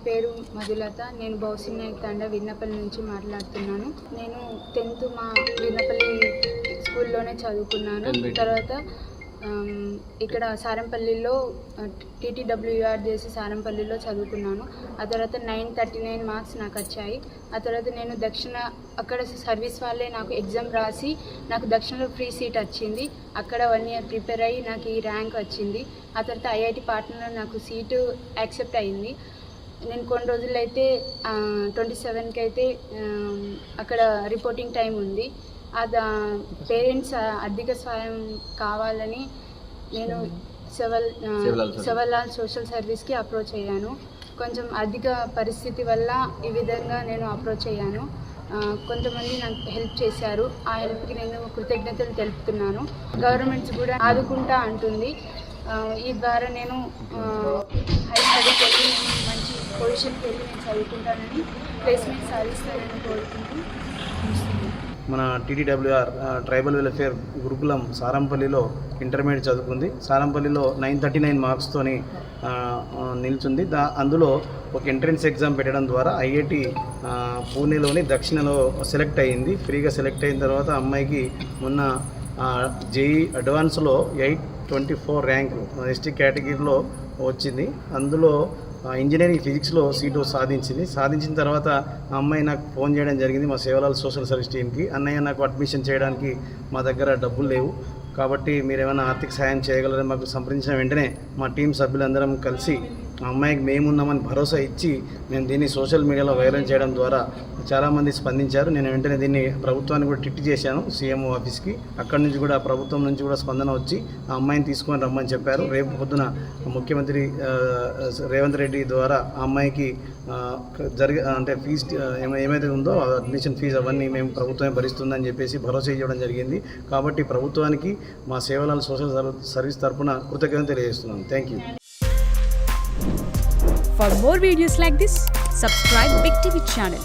పేరు మధులత. నేను బౌసింగ్ నాయక్ తండా విన్నపల్లి నుంచి మాట్లాడుతున్నాను. నేను 10th మా విన్నపల్లి స్కూల్లోనే చదువుకున్నాను. తర్వాత ఇక్కడ సారంపల్లిలో టీటీడబ్ల్యూఆర్ చేసి సారంపల్లిలో చదువుకున్నాను. ఆ తర్వాత 939 మార్క్స్ నాకు వచ్చాయి. ఆ తర్వాత నేను అక్కడ సర్వీస్ వాళ్ళే నాకు ఎగ్జామ్ రాసి నాకు దక్షిణలో ఫ్రీ సీట్ వచ్చింది. అక్కడ 1 year ప్రిపేర్ అయ్యి నాకు ఈ ర్యాంక్ వచ్చింది. ఆ తర్వాత ఐఐటి పాట్నాలో నాకు సీటు యాక్సెప్ట్ అయింది. నేను కొన్ని రోజులు అయితే 27కి అయితే అక్కడ రిపోర్టింగ్ టైం ఉంది. పేరెంట్స్ ఆర్థిక సాయం కావాలని నేను సెవెల్లాల్ సోషల్ సర్వీస్కి అప్రోచ్ అయ్యాను. కొంచెం ఆర్థిక పరిస్థితి వల్ల ఈ విధంగా నేను అప్రోచ్ అయ్యాను. కొంతమంది నాకు హెల్ప్ చేశారు. ఆ హెల్ప్కి నేను కృతజ్ఞతలు తెలుపుతున్నాను. గవర్నమెంట్స్ కూడా ఆదుకుంటా అంటుంది. ఈ ద్వారా నేను హై స్టడీకి వెళ్ళి నేను మంచి పొజిషన్కి వెళ్ళి నేను చదువుకుంటానని ప్లేస్మెంట్ సాధిస్తానని కోరుకుంటూ మన టీటీడబ్ల్యూఆర్ ట్రైబల్ వెల్ఫేర్ గురుకులం సారంపల్లిలో ఇంటర్మీడియట్ చదువుకుంది. సారంపల్లిలో 939 మార్క్స్తోని నిల్చుంది. అందులో ఒక ఎంట్రన్స్ ఎగ్జామ్ పెట్టడం ద్వారా ఐఐటి పూణేలోని దక్షిణలో సెలెక్ట్ అయ్యింది. ఫ్రీగా సెలెక్ట్ అయిన తర్వాత అమ్మాయికి మొన్న జేఈ అడ్వాన్స్లో 824 ర్యాంకు ఎస్టీ కేటగిరీలో వచ్చింది. అందులో ఇంజనీరింగ్ ఫిజిక్స్లో సీటు సాధించిన తర్వాత ఆ అమ్మాయి నాకు ఫోన్ చేయడం జరిగింది మా సేవలాల్ సోషల్ సర్వీస్ టీమ్కి. అన్నయ్య, నాకు అడ్మిషన్ చేయడానికి మా దగ్గర డబ్బులు లేవు, కాబట్టి మీరు ఏమైనా ఆర్థిక సహాయం చేయగలరని మాకు సంప్రదించిన వెంటనే మా టీం సభ్యులందరం కలిసి ఆ అమ్మాయికి మేమున్నామని భరోసా ఇచ్చి మేము దీన్ని సోషల్ మీడియాలో వైరల్ చేయడం ద్వారా చాలామంది స్పందించారు. నేను వెంటనే దీన్ని ప్రభుత్వాన్ని కూడా ట్వీట్ చేశాను సీఎంఓ ఆఫీస్కి. అక్కడి నుంచి కూడా ప్రభుత్వం నుంచి కూడా స్పందన వచ్చి ఆ అమ్మాయిని తీసుకొని రమ్మని చెప్పారు. రేపు పొద్దున ముఖ్యమంత్రి రేవంత్ రెడ్డి ద్వారా ఆ అమ్మాయికి అంటే ఫీజు ఏమైతే ఉందో అడ్మిషన్ ఫీజు అవన్నీ మేము ప్రభుత్వమే భరిస్తుందని చెప్పేసి భరోసా ఇవ్వడం జరిగింది. కాబట్టి ప్రభుత్వానికి మా సేవలాల్ సోషల్ సర్వీస్ తరఫున కృతజ్ఞతలు తెలియజేస్తున్నాను. Thank you. For more videos like this, subscribe Big TV channel.